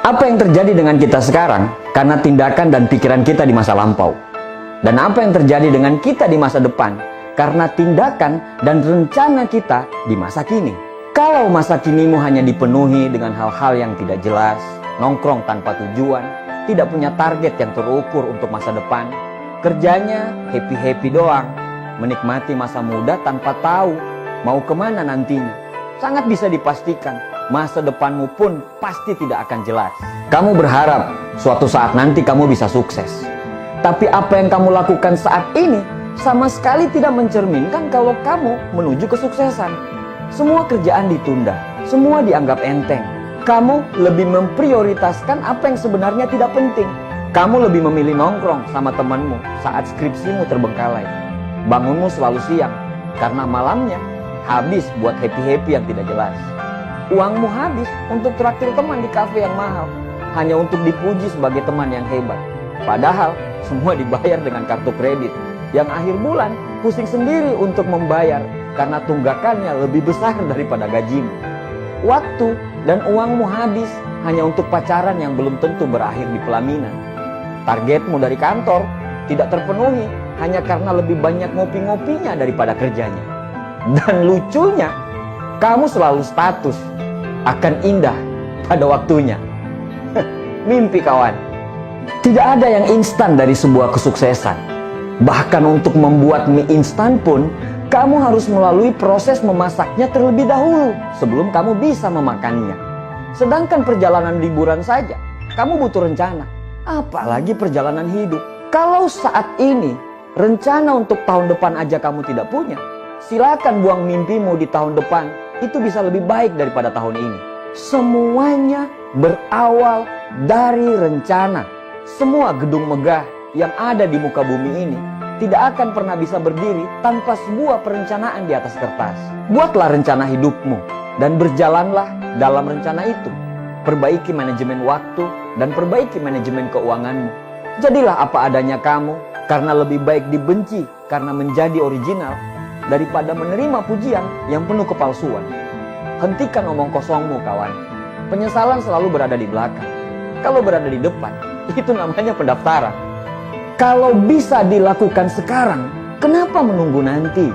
Apa yang terjadi dengan kita sekarang karena tindakan dan pikiran kita di masa lampau. Dan apa yang terjadi dengan kita di masa depan karena tindakan dan rencana kita di masa kini. Kalau masa kinimu hanya dipenuhi dengan hal-hal yang tidak jelas, nongkrong tanpa tujuan, tidak punya target yang terukur untuk masa depan, kerjanya happy-happy doang, menikmati masa muda tanpa tahu mau kemana nantinya, sangat bisa dipastikan masa depanmu pun pasti tidak akan jelas. Kamu berharap suatu saat nanti kamu bisa sukses. Tapi apa yang kamu lakukan saat ini sama sekali tidak mencerminkan kalau kamu menuju kesuksesan. Semua kerjaan ditunda, semua dianggap enteng. Kamu lebih memprioritaskan apa yang sebenarnya tidak penting. Kamu lebih memilih nongkrong sama temanmu saat skripsimu terbengkalai. Bangunmu selalu siang karena malamnya habis buat happy-happy yang tidak jelas. Uangmu habis untuk traktir teman di kafe yang mahal, hanya untuk dipuji sebagai teman yang hebat. Padahal semua dibayar dengan kartu kredit yang akhir bulan pusing sendiri untuk membayar karena tunggakannya lebih besar daripada gajimu. Waktu dan uangmu habis hanya untuk pacaran yang belum tentu berakhir di pelaminan. Targetmu dari kantor tidak terpenuhi hanya karena lebih banyak ngopi-ngopinya daripada kerjanya. Dan lucunya, kamu selalu status akan indah pada waktunya. Mimpi kawan. Tidak ada yang instan dari sebuah kesuksesan. Bahkan untuk membuat mie instan pun, kamu harus melalui proses memasaknya terlebih dahulu sebelum kamu bisa memakannya. Sedangkan perjalanan liburan saja, kamu butuh rencana. Apalagi perjalanan hidup. Kalau saat ini, rencana untuk tahun depan aja kamu tidak punya, silakan buang mimpimu di tahun depan. Itu bisa lebih baik daripada tahun ini. Semuanya berawal dari rencana. Semua gedung megah yang ada di muka bumi ini tidak akan pernah bisa berdiri tanpa sebuah perencanaan di atas kertas. Buatlah rencana hidupmu dan berjalanlah dalam rencana itu. Perbaiki manajemen waktu dan perbaiki manajemen keuanganmu. Jadilah apa adanya kamu, karena lebih baik dibenci karena menjadi original daripada menerima pujian yang penuh kepalsuan. Hentikan omong kosongmu kawan. Penyesalan selalu berada di belakang. Kalau berada di depan, itu namanya pendaftaran. Kalau bisa dilakukan sekarang, kenapa menunggu nanti?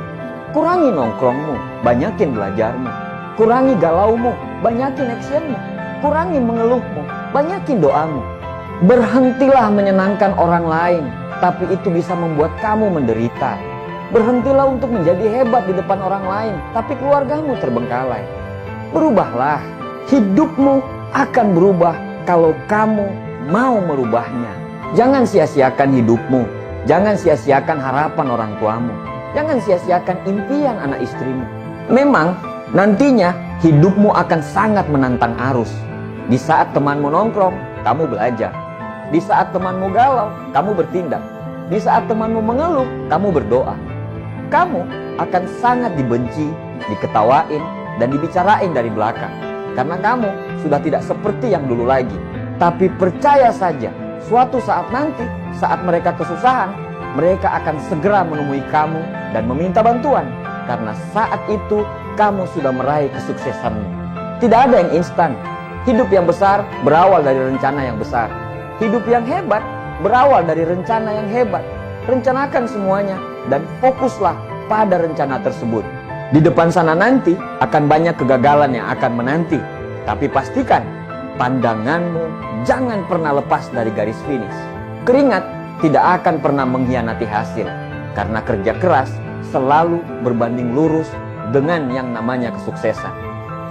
Kurangi nongkrongmu, banyakin belajarmu. Kurangi galaumu, banyakin actionmu. Kurangi mengeluhmu, banyakin doamu. Berhentilah menyenangkan orang lain, tapi itu bisa membuat kamu menderita. Berhentilah untuk menjadi hebat di depan orang lain, tapi keluargamu terbengkalai. Berubahlah, hidupmu akan berubah kalau kamu mau merubahnya. Jangan sia-siakan hidupmu, jangan sia-siakan harapan orang tuamu, jangan sia-siakan impian anak istrimu. Memang nantinya hidupmu akan sangat menantang arus. Di saat temanmu nongkrong, kamu belajar. Di saat temanmu galau, kamu bertindak. Di saat temanmu mengeluh, kamu berdoa. Kamu akan sangat dibenci, diketawain, dan dibicarain dari belakang. Karena kamu sudah tidak seperti yang dulu lagi. Tapi percaya saja, suatu saat nanti, saat mereka kesusahan, mereka akan segera menemui kamu dan meminta bantuan. Karena saat itu, kamu sudah meraih kesuksesanmu. Tidak ada yang instan. Hidup yang besar berawal dari rencana yang besar. Hidup yang hebat berawal dari rencana yang hebat. Rencanakan semuanya dan fokuslah pada rencana tersebut. Di depan sana nanti akan banyak kegagalan yang akan menanti. Tapi pastikan pandanganmu jangan pernah lepas dari garis finish. Keringat tidak akan pernah mengkhianati hasil. Karena kerja keras selalu berbanding lurus dengan yang namanya kesuksesan.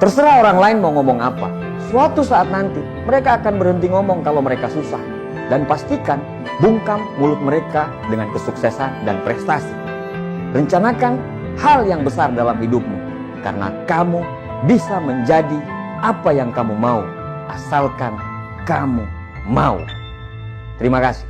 Terserah orang lain mau ngomong apa. Suatu saat nanti mereka akan berhenti ngomong kalau mereka susah. Dan pastikan bungkam mulut mereka dengan kesuksesan dan prestasi. Rencanakan hal yang besar dalam hidupmu. Karena kamu bisa menjadi apa yang kamu mau. Asalkan kamu mau. Terima kasih.